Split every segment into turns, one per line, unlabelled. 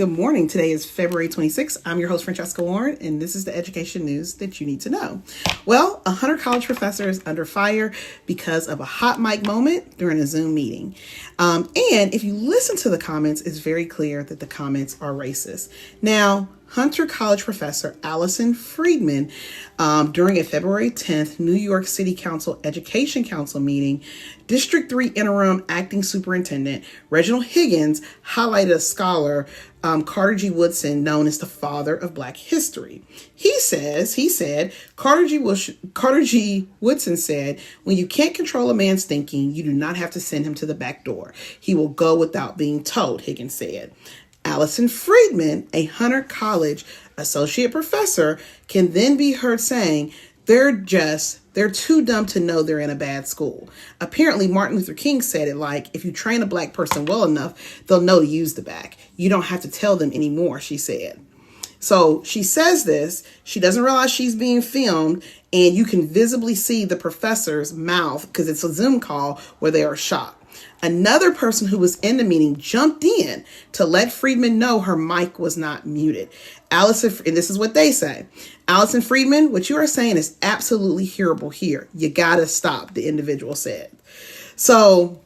Good morning. Today is February 26th. I'm your host, Francesca Warren, and this is the education news that you need to know. Well, a Hunter College professor is under fire because of a hot mic moment during a Zoom meeting. And if you listen to the comments, it's very clear that the comments are racist. Now, Hunter College professor Allison Friedman, during a February 10th New York City Council Education Council meeting, District 3 Interim Acting Superintendent Reginald Higgins highlighted a scholar, Carter G. Woodson, known as the father of Black history. He said, Carter G. Woodson said, when you can't control a man's thinking, you do not have to send him to the back door. He will go without being told, Higgins said. Allison Friedman, a Hunter College associate professor, can then be heard saying, they're too dumb to know they're in a bad school. Apparently, Martin Luther King said it like, if you train a Black person well enough, they'll know to use the back. You don't have to tell them anymore, she said. So she says this, she doesn't realize she's being filmed, and you can visibly see the professor's mouth because it's a Zoom call where they are shocked. Another person who was in the meeting jumped in to let Friedman know her mic was not muted. Allison, and this is what they say. Allison Friedman, what you are saying is absolutely hearable here. You gotta stop, the individual said. So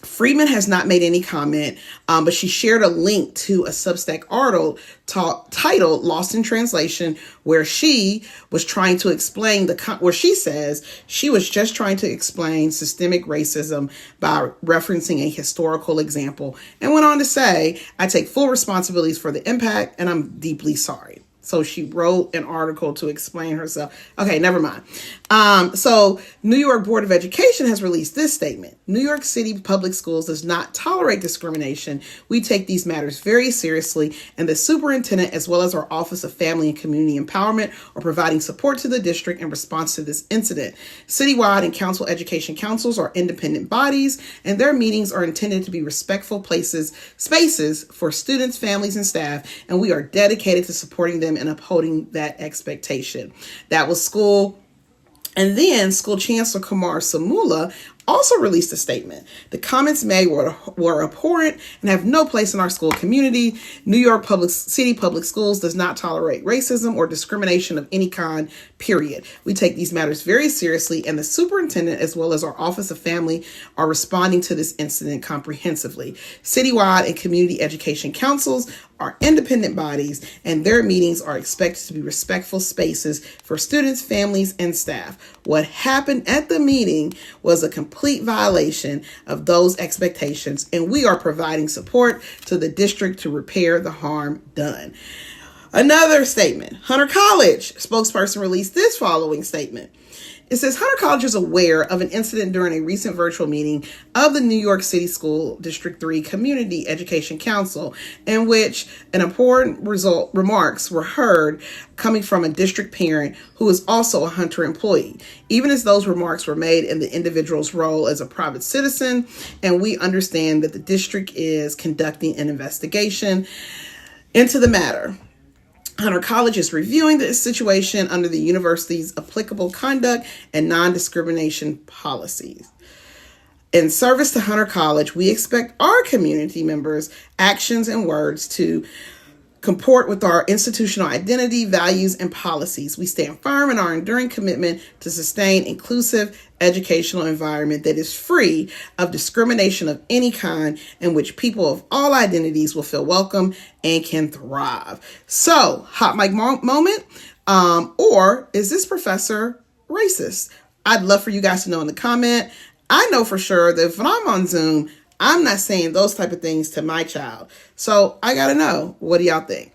Friedman has not made any comment, but she shared a link to a Substack article titled Lost in Translation, where she was trying to explain where she says she was just trying to explain systemic racism by referencing a historical example, and went on to say, I take full responsibilities for the impact and I'm deeply sorry. So she wrote an article to explain herself. Okay, never mind. So New York Board of Education has released this statement. New York City Public Schools does not tolerate discrimination. We take these matters very seriously, and the superintendent, as well as our Office of Family and Community Empowerment, are providing support to the district in response to this incident. Citywide and council education councils are independent bodies, and their meetings are intended to be respectful spaces for students, families, and staff, and we are dedicated to supporting them and upholding that expectation. That was school. And then school chancellor Kumar Samula also released a statement. The comments made were abhorrent and have no place in our school community. New York City Public Schools does not tolerate racism or discrimination of any kind, period. We take these matters very seriously, and the superintendent, as well as our Office of Family, are responding to this incident comprehensively. Citywide and community education councils are independent bodies, and their meetings are expected to be respectful spaces for students, families, and staff. What happened at the meeting was a complete violation of those expectations, and we are providing support to the district to repair the harm done. Another statement. Hunter College spokesperson released this following statement. It says, Hunter College is aware of an incident during a recent virtual meeting of the New York City School District 3 Community Education Council, in which an important remarks were heard coming from a district parent who is also a Hunter employee, even as those remarks were made in the individual's role as a private citizen, and we understand that the district is conducting an investigation into the matter. Hunter College is reviewing the situation under the university's applicable conduct and non-discrimination policies. In service to Hunter College, we expect our community members' actions and words to comport with our institutional identity, values, and policies. We stand firm in our enduring commitment to sustain inclusive educational environment that is free of discrimination of any kind, in which people of all identities will feel welcome and can thrive. So, hot mic moment, or is this professor racist? I'd love for you guys to know in the comment. I know for sure that if I'm on Zoom, I'm not saying those type of things to my child. So I got to know, what do y'all think?